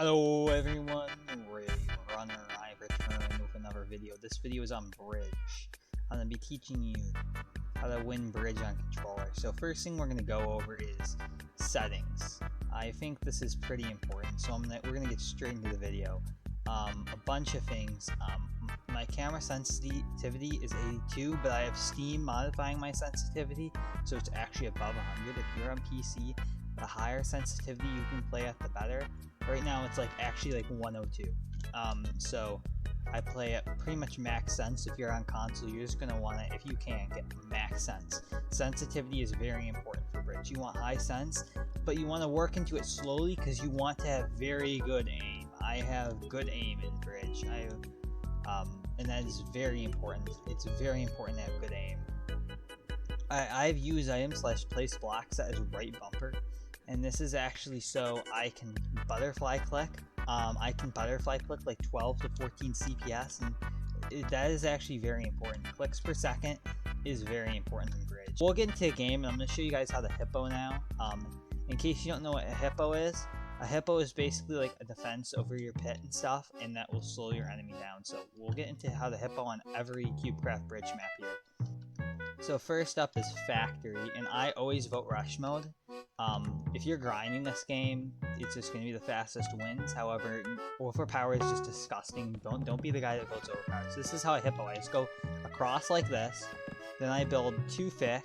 Hello everyone, Ray Runner. I returned with another video. This video is on bridge. I'm going to be teaching you how to win bridge on controller. So first thing we're going to go over is settings. I think this is pretty important, so we're going to get straight into the video. A bunch of things. My camera sensitivity is 82, but I have Steam modifying my sensitivity, so it's actually above 100. If you're on PC, the higher sensitivity you can play at, the better. Right now it's actually 102. So I play at pretty much max sense. If you're on console, you're just gonna want to, if you can, get max sense. Sensitivity is very important for bridge. You want high sense, but you want to work into it slowly because you want to have very good aim. I have good aim in bridge. And that is very important. It's very important to have good aim. I've used item/place block set as right bumper, and this is actually so I can butterfly click. I can butterfly click 12 to 14 CPS, and that is actually very important. Clicks per second is very important in bridge. We'll get into a game, and I'm going to show you guys how to hippo now. In case you don't know what a hippo is basically a defense over your pit and stuff, and that will slow your enemy down. So we'll get into how to hippo on every CubeCraft bridge map here. So first up is factory, and I always vote rush mode. If you're grinding this game, it's just going to be the fastest wins. However, overpower is just disgusting. Don't be the guy that votes overpower. So this is how I hippo. I just go across like this, then I build 2 thick,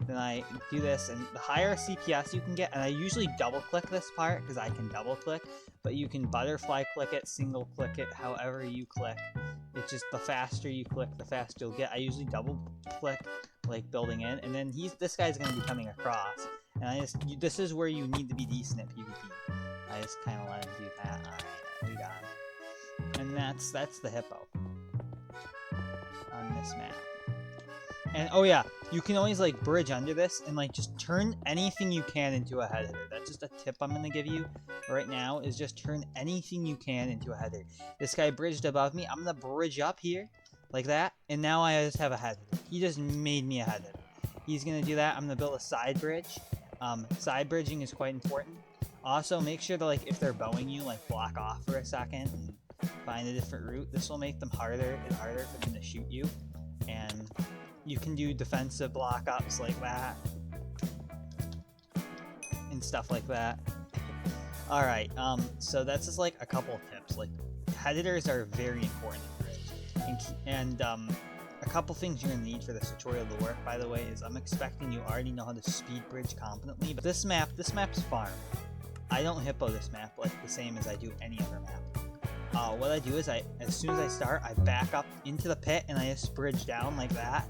then I do this, and the higher CPS you can get, and I usually double click this part because I can double click, but you can butterfly click it, single click it, however you click. It's just the faster you click, the faster you'll get. I usually double click building in, and then this guy's going to be coming across, and this is where you need to be decent at PvP. I just kind of let him do that. Alright, we got him. And that's the hippo on this map. And oh yeah, you can always bridge under this and just turn anything you can into a head hitter. That's just a tip I'm gonna give you right now, is just turn anything you can into a header. This guy bridged above me. I'm gonna bridge up here like that, and now I just have a head hitter. He just made me a head hitter. He's gonna do that. I'm gonna build a side bridge. Side bridging is quite important. Also, make sure to if they're bowing you, block off for a second and find a different route. This will make them harder and harder for them to shoot you. And you can do defensive block ups like that and stuff like that. Alright, so that's just a couple of tips. Head hitters are very important in bridge. And a couple things you're gonna need for this tutorial to work, by the way, is I'm expecting you already know how to speed bridge competently. But this map's farm. I don't hippo this map the same as I do any other map. What I do is as soon as I start, I back up into the pit and I just bridge down like that.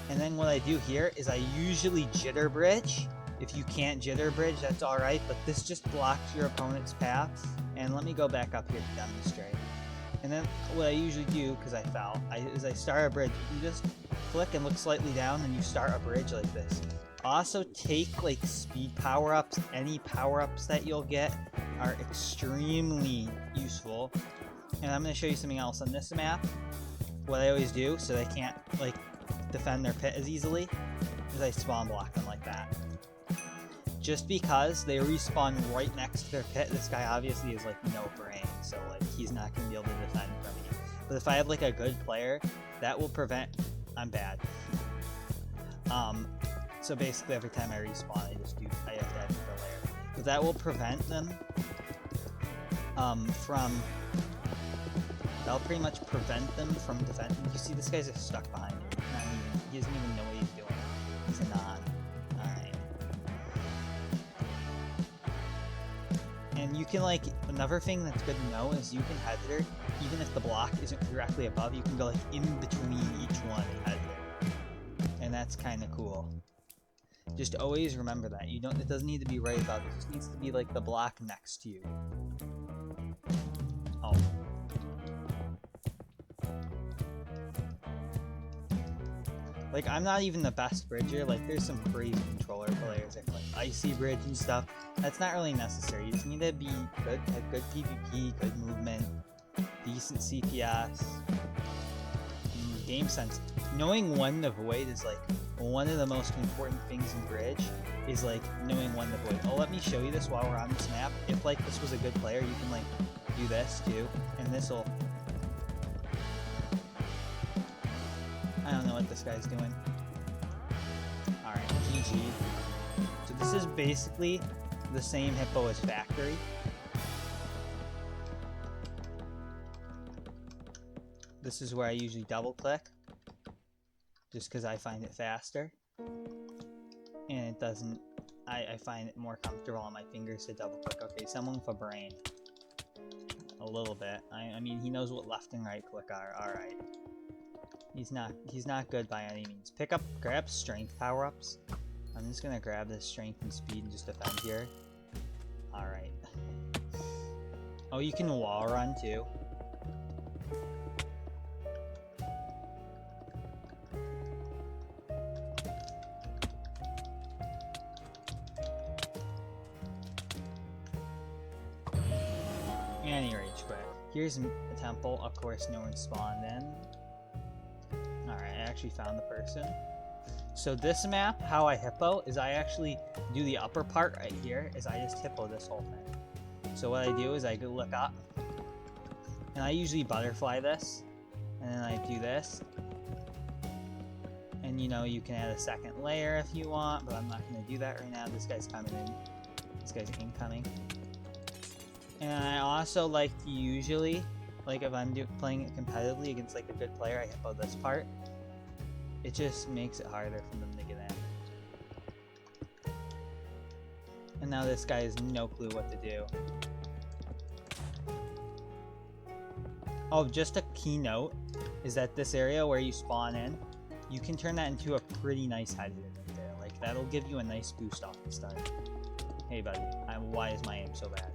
And then what I do here is I usually jitter bridge. If you can't jitter bridge, that's alright, but this just blocks your opponent's path. And let me go back up here to demonstrate. And then what I usually do, because I fell, is I start a bridge. You just click and look slightly down and you start a bridge like this. Also take speed power-ups. Any power-ups that you'll get are extremely useful. And I'm going to show you something else on this map. What I always do, so they can't defend their pit as easily, is I spawn block them like that. Just because they respawn right next to their pit, this guy obviously is no brain, so he's not going to be able to defend from me. But if I have a good player, that will prevent... I'm bad. So basically every time I respawn, I have to have a layer. But that will prevent them that'll pretty much prevent them from defending. You see this guy's just stuck behind me. He doesn't even know what he's doing. He's a non. Alright. And you can another thing that's good to know is you can head hitter, even if the block isn't directly above, you can go in between each one and head hitter. And that's kinda cool. Just always remember that. It doesn't need to be right above, it just needs to be the block next to you. Oh. I'm not even the best bridger. There's some crazy controller players that icy bridge and stuff. That's not really necessary. You just need to be good, have good PvP, good movement, decent CPS, game sense. Knowing when to avoid is one of the most important things in Bridge is like knowing when to void. Oh, let me show you this while we're on this map. If like this was a good player, you can like do this too, and this'll. I don't know what this guy's doing. Alright, GG. So this is basically the same hippo as Factory. This is where I usually double click, just because I find it faster. And it doesn't, I find it more comfortable on my fingers to double click. Okay, someone with a brain. A little bit. I mean, he knows what left and right click are. Alright. He's not good by any means. Grab strength power-ups. I'm just gonna grab this strength and speed and just defend here. Alright. Oh, you can wall run too. And he rage quit. Here's a temple. Of course, no one spawned in. Alright, I actually found the person. So this map, how I hippo, is I actually do the upper part right here, is I just hippo this whole thing. So what I do is I go look up, and I usually butterfly this, and then I do this. And you know, you can add a second layer if you want, but I'm not going to do that right now. This guy's coming in. This guy's incoming. And I also like to usually, like if I'm playing it competitively against like a good player, I hippo this part. It just makes it harder for them to get in. And now this guy has no clue what to do. Oh, just a keynote is that this area where you spawn in, you can turn that into a pretty nice head right there. Like that'll give you a nice boost off the start. Hey buddy, why is my aim so bad?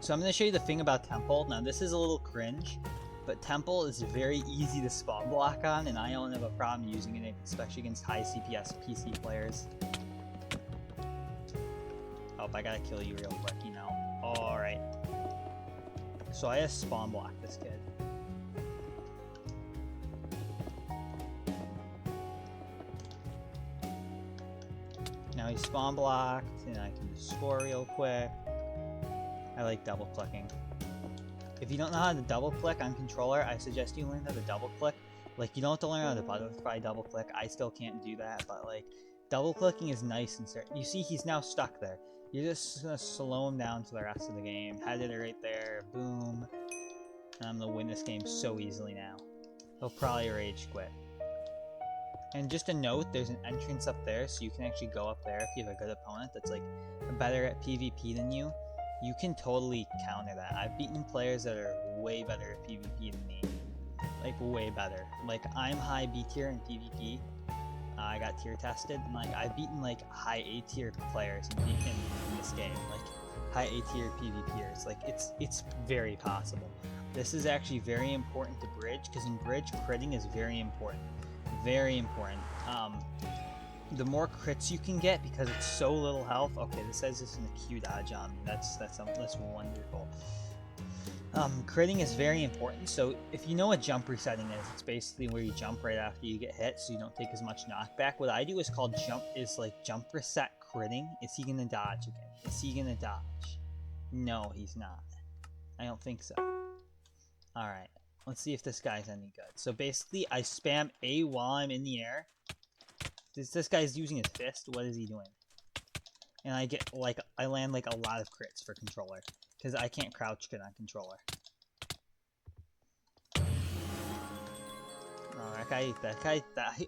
So I'm going to show you the thing about Temple. Now this is a little cringe, but Temple is very easy to spawn block on, and I don't have a problem using it, especially against high CPS PC players. Oh, I gotta kill you real quick, you know. Alright. So I just spawn block this kid. Now he's spawn blocked, and I can just score real quick. I like double clicking. If you don't know how to double click on controller, I suggest you learn how to double click. Like, you don't have to learn how to butterfly double click. I still can't do that, but like, double clicking is nice and certain. You see, he's now stuck there. You're just gonna slow him down for the rest of the game. Headed it right there, boom. And I'm gonna win this game so easily now. He'll probably rage quit. And just a note, there's an entrance up there, so you can actually go up there if you have a good opponent that's like better at PvP than you. You can totally counter that. I've beaten players that are way better at PvP than me. Like, way better. Like, I'm high B tier in PvP. I got tier tested, and like, I've beaten like high A tier players in this game. Like, high A tier PvPers. Like, it's very possible. This is actually very important to Bridge, because in Bridge, critting is very important. Very important. The more crits you can get, because it's so little health. Okay, this says this in the Q dodge on me. That's wonderful. Critting is very important. So if you know what jump resetting is, it's basically where you jump right after you get hit, so you don't take as much knockback. What I do is called jump reset critting. Is he gonna dodge again? Is he gonna dodge? No, he's not. I don't think so. All right, let's see if this guy's any good. So basically, I spam A while I'm in the air. This guy's using his fist. What is he doing? And I get like, I land like a lot of crits for controller, because I can't crouch crit on controller. Oh,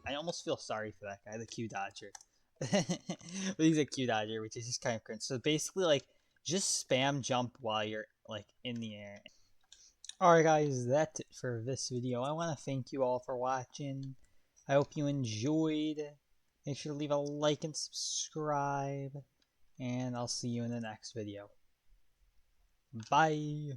I almost feel sorry for that guy, the Q dodger. But he's a Q dodger, which is just kind of cringe. So basically, like, just spam jump while you're like in the air. Alright guys, that's it for this video. I want to thank you all for watching. I hope you enjoyed. Make sure to leave a like and subscribe. And I'll see you in the next video. Bye!